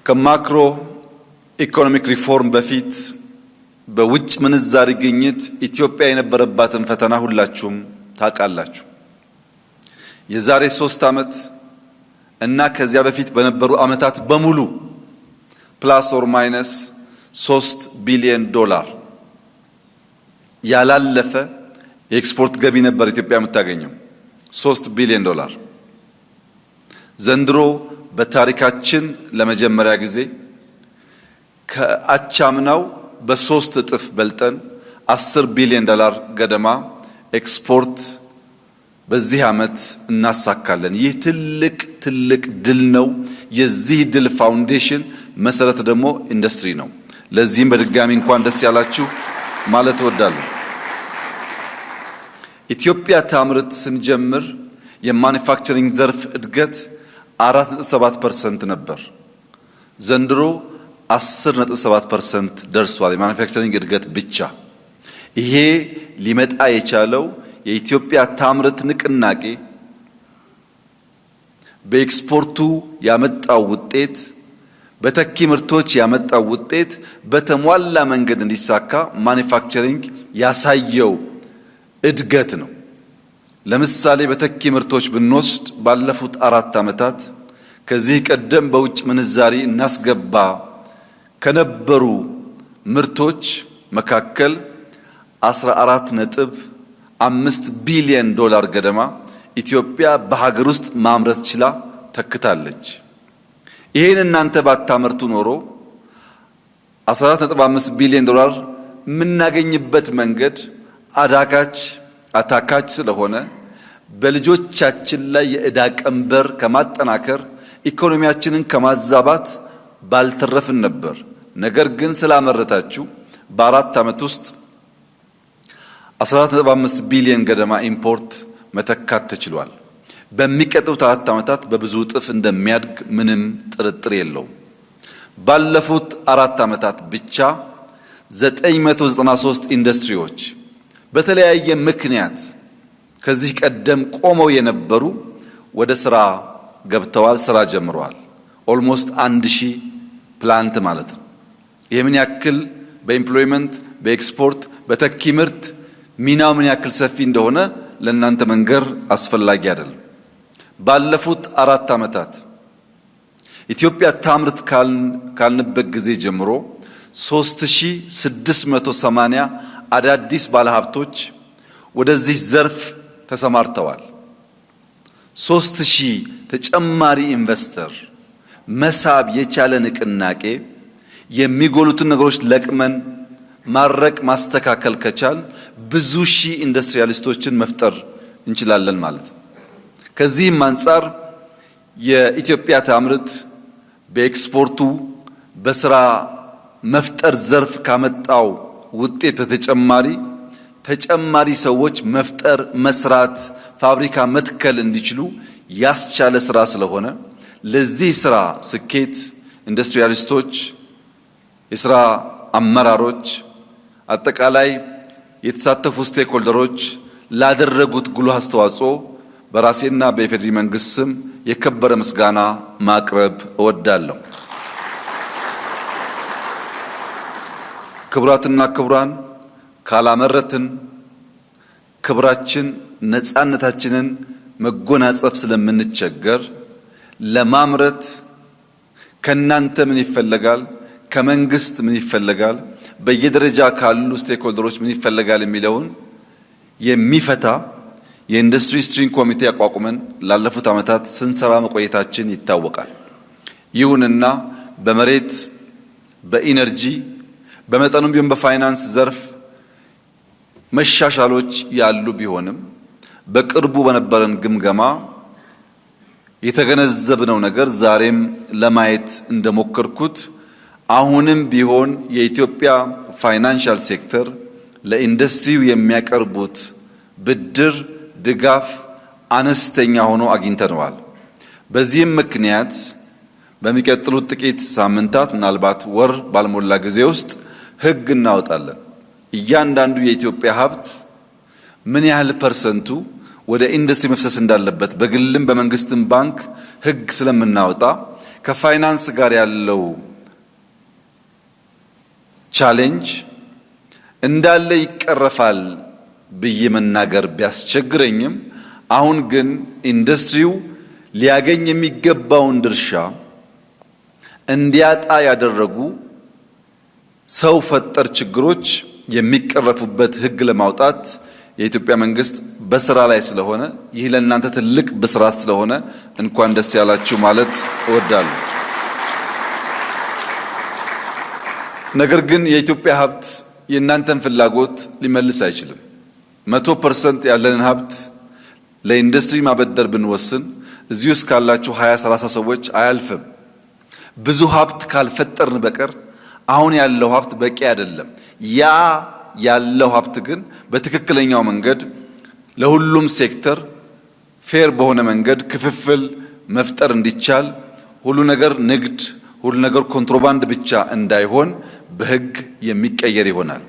ከማክሮ ኢኮኖሚክ ሪፎርም በፊት በውጭ ምንዛሪ ግኝት ኢትዮጵያ የነበረባትን ፈተና ሁላችሁም ታውቃላችሁ። የዛሬ 3 ዓመት እና ከዚያ በፊት በነበሩ ዓመታት በሙሉ ፕላስ ኦር ማይነስ $3 ቢሊዮን ያላለፈ የኤክስፖርት ገቢ ነበር ኢትዮጵያ የምታገኘው። $3 ቢሊዮን። ዘንድሮ በታሪካችን ለመጀመሪያ ጊዜ ከአቻምናው በ3 እጥፍ በልጠን $10 ቢሊዮን ገደማ ኤክስፖርት በዚህ ዓመት እናሳካለን። ይህ ትልቅ ድል ነው። የዚህ ድል ፋውንዴሽን መሰረት ደግሞ ኢንዱስትሪ ነው። ለዚህም በድጋሚ እንኳን ደስ ያላችሁ ማለት እወዳለሁ። ኢትዮጵያ ታምርት ስንጀምር የማኑፋክቸሪንግ ዘርፍ እድገት 4.7% ነበር። ዘንድሮ 10.7% ደርሷል። የማኑፋክቸሪንግ እድገት ብቻ። ይሄ ሊመጣ የቻለው የኢትዮጵያ ታምርት ንቅናቄ በኤክስፖርቱ ያመጣው ውጤት፣ በተኪ ምርቶች ያመጣው ውጤት በተሟላ መንገድ እንዲሳካ ማኑፋክቸሪንግ ያሳየው እድገት ነው። ለምሳሌ በተኪ ምርቶች ብንወስድ ባለፉት 4 ዓመታት ከዚህ ቀደም በውጭ ምንዛሪ እናስገባ ከነበሩ ምርቶች መካከል $14.5 ቢሊዮን ገደማ ኢትዮጵያ በሀገር ውስጥ ማምረት ችላ ተክታለች። ይሄን እናንተ ባታመርቱ ኖሮ $14.5 ቢሊዮን የምናገኝበት መንገድ አታካች ስለሆነ በልጆቻችን ላይ የዕዳ ቀንበር ከማጠናከር ኢኮኖሚያችንን ከማዛባት ባልተረፍን ነበር። ነገር ግን ስላመረታችሁ በ4 ዓመት ውስጥ $14.5 ቢሊዮን ገደማ ኢምፖርት መተካት ተችሏል። በሚቀጥሉት 4 ዓመታት በብዙ እጥፍ እንደሚያድግ ምንም ጥርጥር የለውም። ባለፉት 4 ዓመታት ብቻ 993 ኢንዱስትሪዎች በተለያየ ምክንያት ከዚህ ቀደም ቆመው የነበሩ ወደ ስራ ገብተዋል፣ ስራ ጀምረዋል። ኦልሞስት 1000 ፕላንት ማለት ነው። ይሄ ምን ያክል በኤምፕሎይመንት በኤክስፖርት በተኪ ምርት ሚናው ምን ያክል ሰፊ እንደሆነ ለእናንተ መንገር አስፈላጊ አይደለም። ባለፉት 4 ዓመታት ኢትዮጵያ ታምርት ካልንበት ጊዜ ጀምሮ 3680 አዳዲስ ባለሀብቶች ወደዚህ ዘርፍ ተሰማርተዋል። 3000 ተጨማሪ ኢንቨስተር መሳብ የቻለ ንቅናቄ የሚጎሉትን ነገሮች ለቅመን ማረቅ ማስተካከል ከቻል ብዙ ሺህ ኢንዱስትሪያሊስቶችን መፍጠር እንችላለን ማለት ነው። ከዚህም አንፃር የኢትዮጵያ ታምርት በኤክስፖርቱ በስራ መፍጠር ዘርፍ ካመጣው ውጤት ተጨማሪ ሰዎች መፍጠር መስራት ፋብሪካ መትከል እንዲችሉ ያስቻለ ስራ ስለሆነ ለዚህ ስራ ስኬት ኢንዱስትሪያሊስቶች፣ የስራ አመራሮች፣ አጠቃላይ የተሳተፉ ስቴክሆልደሮች ላደረጉት ጉልህ አስተዋጽኦ በራሴና በኢፌዴሪ መንግስት ስም የከበረ ምስጋና ማቅረብ እወዳለሁ። ክቡራትና ክቡራን፣ ካላመረትን ክብራችን ነፃነታችንን መጎናጸፍ ስለምንቸገር ለማምረት ከናንተ ምን ይፈልጋል፣ ከመንግስት ምን ይፈልጋል፣ በየደረጃ ካሉ ስቴክሆልደሮች ምን ይፈልጋል የሚለውን የሚፈታ የኢንዱስትሪ ስትሪንግ ኮሚቴ አቋቁመን ላለፉት ዓመታት ስንሰራ መቆየታችን ይታወቃል። ይሁንና በመሬት በኢነርጂ በመጠኑም ቢሆን በፋይናንስ ዘርፍ መሻሻሎች ያሉ ቢሆንም በቅርቡ በነበረን ግምገማ የተገነዘብነው ነገር ዛሬም ለማየት እንደሞከርኩት አሁንም ቢሆን የኢትዮጵያ ፋይናንሻል ሴክተር ለኢንዱስትሪው የሚያቀርቡት ብድር ድጋፍ አነስተኛ ሆኖ አግኝተነዋል። በዚህም ምክንያት በሚቀጥሉት ጥቂት ሳምንታት ምናልባት ወር ባልሞላ ጊዜ ውስጥ ህግ እናወጣለን። እያንዳንዱ የኢትዮጵያ ሀብት ምን ያህል ፐርሰንቱ ወደ ኢንዱስትሪ መፍሰስ እንዳለበት በግልም በመንግስትም ባንክ ህግ ስለምናወጣ ከፋይናንስ ጋር ያለው ቻሌንጅ እንዳለ ይቀረፋል ብዬ መናገር ቢያስቸግረኝም አሁን ግን ኢንዱስትሪው ሊያገኝ የሚገባውን ድርሻ እንዲያጣ ያደረጉ ሰው ፈጠር ችግሮች የሚቀረፉበት ሕግ ለማውጣት የኢትዮጵያ መንግስት በስራ ላይ ስለሆነ ይህ ለእናንተ ትልቅ ብስራት ስለሆነ እንኳን ደስ ያላችሁ ማለት እወዳለሁ። ነገር ግን የኢትዮጵያ ሀብት የእናንተን ፍላጎት ሊመልስ አይችልም። 100% ያለንን ሀብት ለኢንዱስትሪ ማበደር ብንወስን እዚህ ውስጥ ካላችሁ 20-30 ሰዎች አያልፍም። ብዙ ሀብት ካልፈጠርን በቀር አሁን ያለው ሀብት በቂ አይደለም። ያ ያለው ሀብት ግን በትክክለኛው መንገድ ለሁሉም ሴክተር ፌር በሆነ መንገድ ክፍፍል መፍጠር እንዲቻል ሁሉ ነገር ንግድ፣ ሁሉ ነገር ኮንትሮባንድ ብቻ እንዳይሆን በሕግ የሚቀየር ይሆናል።